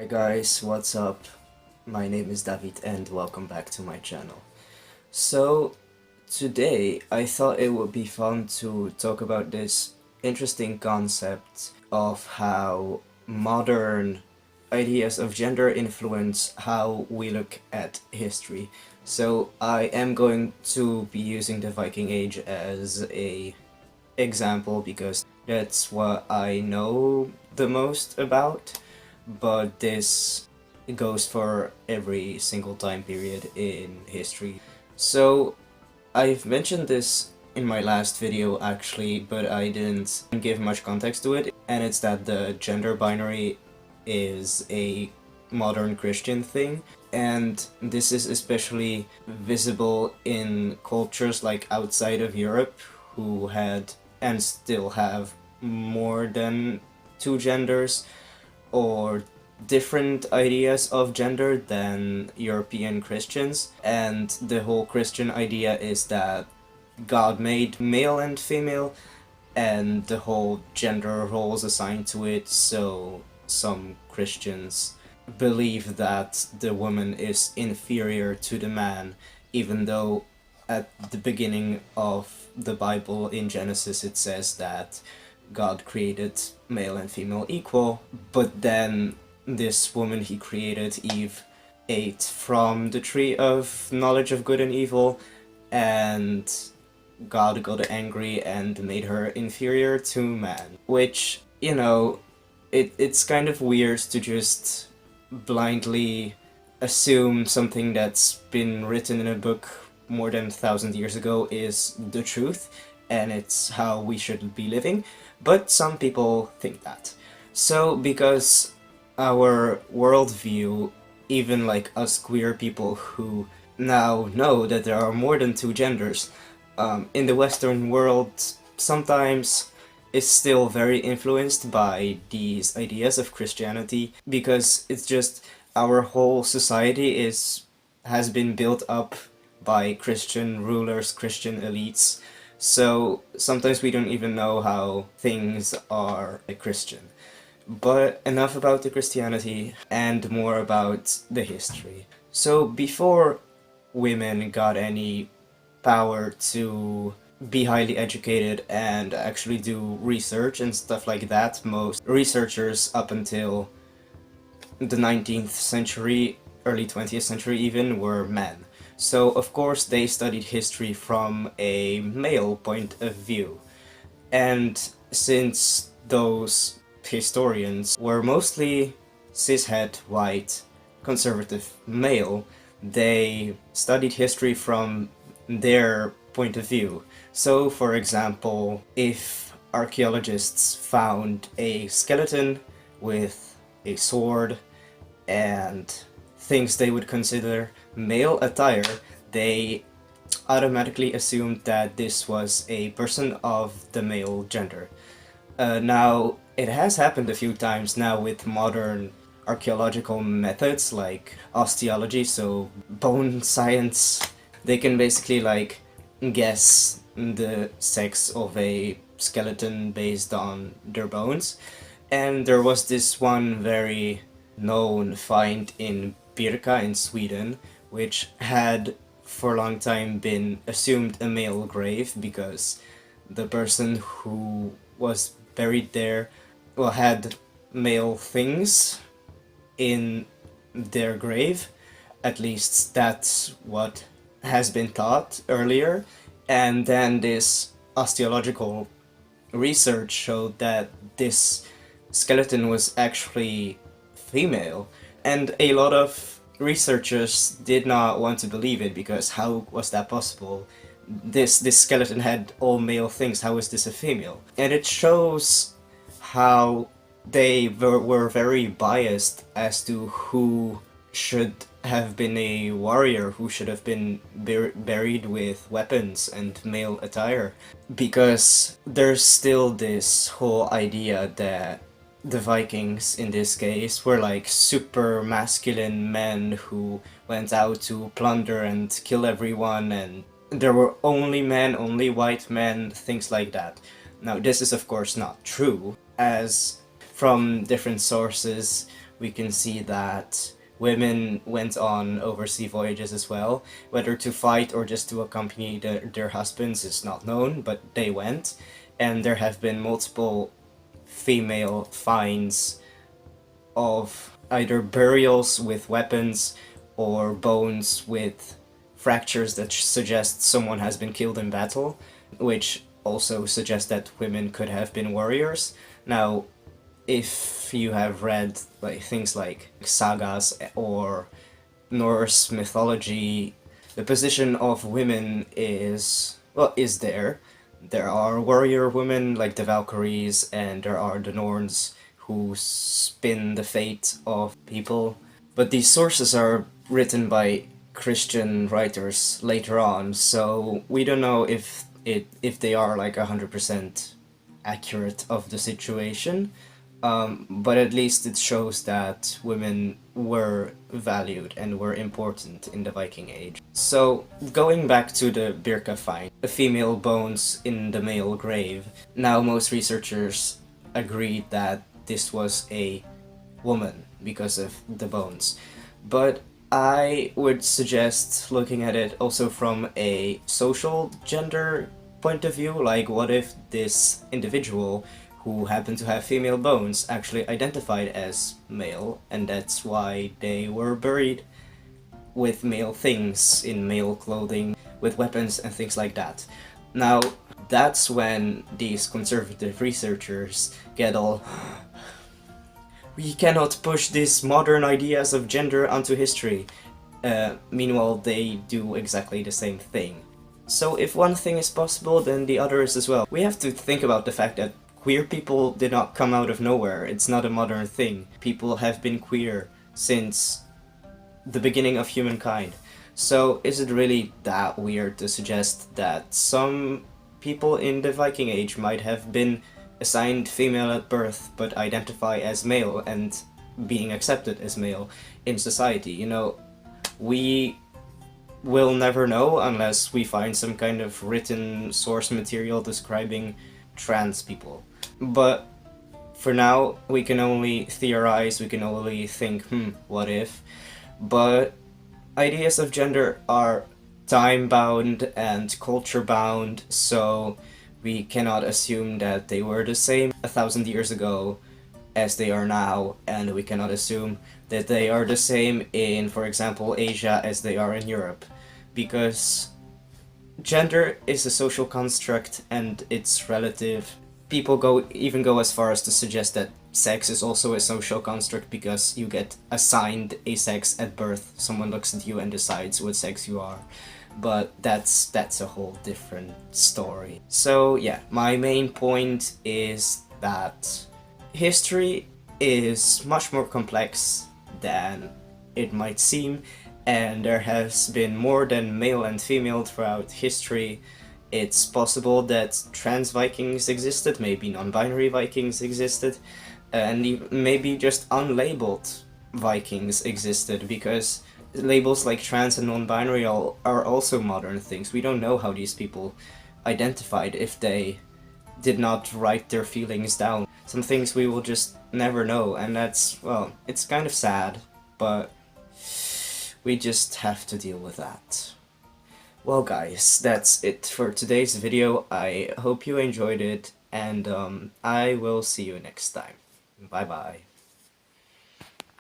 Guys, what's up? My name is David and welcome back to my channel. So, today I thought it would be fun to talk about this interesting concept of how modern ideas of gender influence how we look at history. So, I am going to be using the Viking Age as a example because that's what I know the most about, but this goes for every single time period in history. So I've mentioned this in my last video actually, but I didn't give much context to it, and it's that the gender binary is a modern Christian thing, and this is especially visible in cultures like outside of Europe who had and still have more than two genders or different ideas of gender than European Christians. And the whole Christian idea is that God made male and female and the whole gender roles assigned to it, so some Christians believe that the woman is inferior to the man, even though at the beginning of the Bible in Genesis it says that God created male and female equal, but then this woman he created, Eve, ate from the tree of knowledge of good and evil, and God got angry and made her inferior to man. Which, you know, it's kind of weird to just blindly assume something that's been written in a book more than 1,000 years ago is the truth, and it's how we should be living, but some people think that. So, because our worldview, even like us queer people who now know that there are more than two genders, in the Western world sometimes is still very influenced by these ideas of Christianity, because it's just our whole society has been built up by Christian rulers, Christian elites, so sometimes we don't even know how things are Christian. But enough about the Christianity and more about the history. So before women got any power to be highly educated and actually do research and stuff like that, most researchers up until the 19th century, early 20th century even, were men. So of course they studied history from a male point of view. And since those historians were mostly cishet, white, conservative male, they studied history from their point of view. So, for example, if archaeologists found a skeleton with a sword and things they would consider male attire, they automatically assumed that this was a person of the male gender. Now, it has happened a few times now with modern archaeological methods like osteology, so bone science. They can basically like guess the sex of a skeleton based on their bones. And there was this one very known find in Birka in Sweden, which had for a long time been assumed a male grave because the person who was buried there, well, had male things in their grave. At least that's what has been thought earlier. And then this osteological research showed that this skeleton was actually female, and a lot of researchers did not want to believe it because how was that possible? This skeleton had all male things, how is this a female? And it shows how they were very biased as to who should have been a warrior, who should have been buried with weapons and male attire. Because there's still this whole idea that the Vikings, in this case, were like super masculine men who went out to plunder and kill everyone, and there were only men, only white men, things like that. Now, this is of course not true, as from different sources we can see that women went on overseas voyages as well. Whether to fight or just to accompany their husbands is not known, but they went. And there have been multiple female finds of either burials with weapons or bones with fractures that suggest someone has been killed in battle, which also suggests that women could have been warriors. Now, if you have read like things like sagas or Norse mythology, the position of women is there. There are warrior women like the Valkyries, and there are the Norns who spin the fate of people. But these sources are written by Christian writers later on, so we don't know if they are like 100% accurate of the situation. But at least it shows that women were valued and were important in the Viking Age. So, going back to the Birka find, the female bones in the male grave, now most researchers agreed that this was a woman because of the bones. But I would suggest looking at it also from a social gender point of view, like what if this individual who happened to have female bones actually identified as male, and that's why they were buried with male things, in male clothing, with weapons and things like that. Now, that's when these conservative researchers get all, we cannot push these modern ideas of gender onto history. Meanwhile, they do exactly the same thing. So if one thing is possible, then the other is as well. We have to think about the fact that queer people did not come out of nowhere. It's not a modern thing. People have been queer since the beginning of humankind. So is it really that weird to suggest that some people in the Viking Age might have been assigned female at birth but identify as male and being accepted as male in society? You know, we will never know unless we find some kind of written source material describing trans people. But for now, we can only theorize, we can only think, what if? But ideas of gender are time-bound and culture-bound, so we cannot assume that they were the same 1,000 years ago as they are now, and we cannot assume that they are the same in, for example, Asia as they are in Europe, because gender is a social construct and it's relative. People even go as far as to suggest that sex is also a social construct because you get assigned a sex at birth. Someone looks at you and decides what sex you are. But that's a whole different story. So yeah, my main point is that history is much more complex than it might seem, and there has been more than male and female throughout history. It's possible that trans Vikings existed, maybe non-binary Vikings existed, and maybe just unlabeled Vikings existed, because labels like trans and non-binary are also modern things. We don't know how these people identified if they did not write their feelings down. Some things we will just never know, and that's, well, it's kind of sad, but we just have to deal with that. Well guys, that's it for today's video. I hope you enjoyed it, and I will see you next time. Bye bye.